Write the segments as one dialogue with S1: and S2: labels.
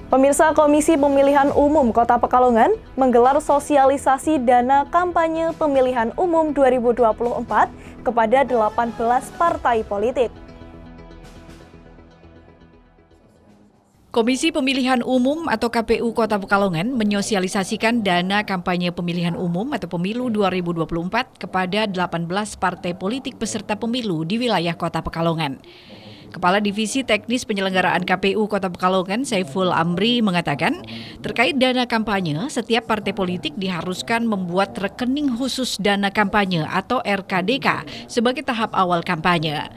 S1: Pemirsa, Komisi Pemilihan Umum Kota Pekalongan menggelar sosialisasi dana kampanye pemilihan umum 2024 kepada 18 partai politik.
S2: Komisi Pemilihan Umum atau KPU Kota Pekalongan menyosialisasikan dana kampanye pemilihan umum atau pemilu 2024 kepada 18 partai politik peserta pemilu di wilayah Kota Pekalongan. Kepala Divisi Teknis Penyelenggaraan KPU Kota Pekalongan, Saiful Amri, mengatakan terkait dana kampanye, setiap partai politik diharuskan membuat rekening khusus dana kampanye atau RKDK sebagai tahap awal kampanye.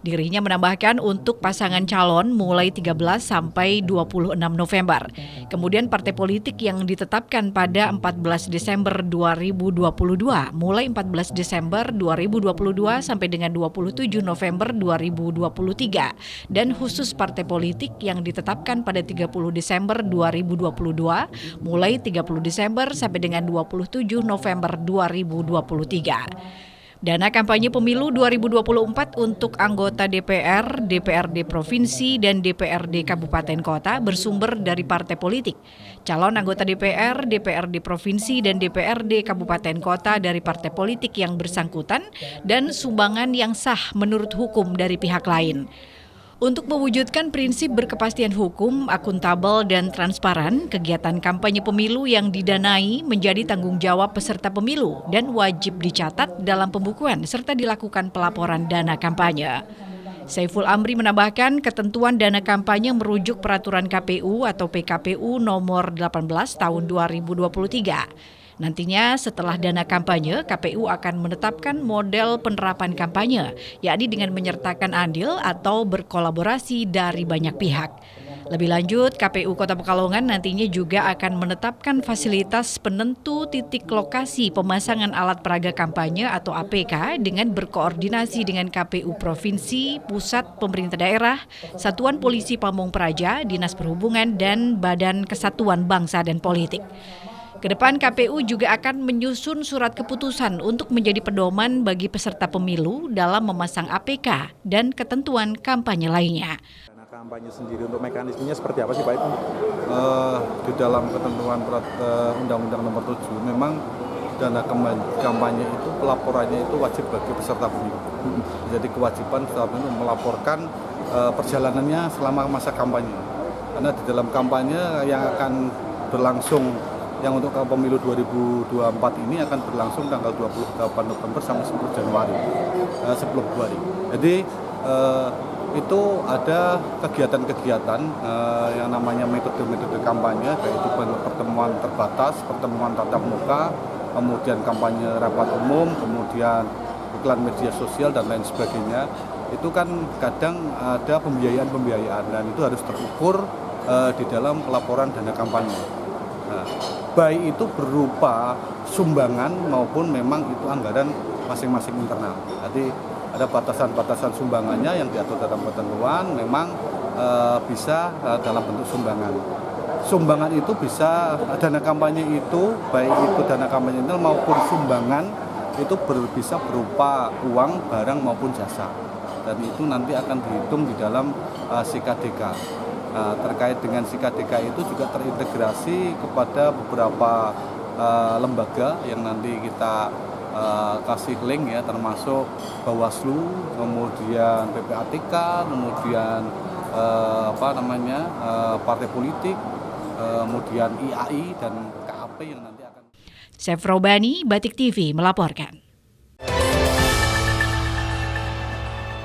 S2: Dirinya menambahkan untuk pasangan calon mulai 13 sampai 26 November. Kemudian partai politik yang ditetapkan pada 14 Desember 2022, mulai 14 Desember 2022 sampai dengan 27 November 2023. Dan khusus partai politik yang ditetapkan pada 30 Desember 2022, mulai 30 Desember sampai dengan 27 November 2023. Dana kampanye pemilu 2024 untuk anggota DPR, DPRD Provinsi, dan DPRD Kabupaten Kota bersumber dari partai politik. Calon anggota DPR, DPRD Provinsi, dan DPRD Kabupaten Kota dari partai politik yang bersangkutan dan sumbangan yang sah menurut hukum dari pihak lain. Untuk mewujudkan prinsip berkepastian hukum, akuntabel, dan transparan, kegiatan kampanye pemilu yang didanai menjadi tanggung jawab peserta pemilu dan wajib dicatat dalam pembukuan serta dilakukan pelaporan dana kampanye. Saiful Amri menambahkan ketentuan dana kampanye merujuk peraturan KPU atau PKPU nomor 18 tahun 2023. Nantinya setelah dana kampanye, KPU akan menetapkan model penerapan kampanye, yakni dengan menyertakan andil atau berkolaborasi dari banyak pihak. Lebih lanjut, KPU Kota Pekalongan nantinya juga akan menetapkan fasilitas penentu titik lokasi pemasangan alat peraga kampanye atau APK dengan berkoordinasi dengan KPU Provinsi, Pusat Pemerintah Daerah, Satuan Polisi Pamung Praja, Dinas Perhubungan, dan Badan Kesatuan Bangsa dan Politik. Kedepan KPU juga akan menyusun surat keputusan untuk menjadi pedoman bagi peserta pemilu dalam memasang APK dan ketentuan kampanye lainnya.
S3: Dana kampanye sendiri untuk mekanismenya seperti apa sih Pak itu? Di dalam ketentuan Undang-Undang Nomor 7 memang dana kampanye itu pelaporannya itu wajib bagi peserta pemilu. Jadi kewajiban peserta pemilu melaporkan perjalanannya selama masa kampanye. Karena di dalam kampanye yang akan berlangsung yang untuk pemilu 2024 ini akan berlangsung tanggal 28 November sampai 10 Januari, 10 Februari. Jadi itu ada kegiatan-kegiatan yang namanya metode-metode kampanye, yaitu pertemuan terbatas, pertemuan tatap muka, kemudian kampanye rapat umum, kemudian iklan media sosial dan lain sebagainya. Itu kan kadang ada pembiayaan dan itu harus terukur di dalam pelaporan dana kampanye. Nah, baik itu berupa sumbangan maupun memang itu anggaran masing-masing internal. Jadi ada batasan-batasan sumbangannya yang diatur dalam ketentuan memang bisa dalam bentuk sumbangan. Sumbangan itu bisa dana kampanye itu baik itu dana kampanye internal maupun sumbangan itu bisa berupa uang, barang maupun jasa. Dan itu nanti akan dihitung di dalam SIKDK. Nah, terkait dengan SIKDK itu juga terintegrasi kepada beberapa lembaga yang nanti kita kasih link ya, termasuk Bawaslu, kemudian PPATK, kemudian partai politik, kemudian IAI dan KAP yang nanti akan.
S2: Chef Robani, Batik TV melaporkan.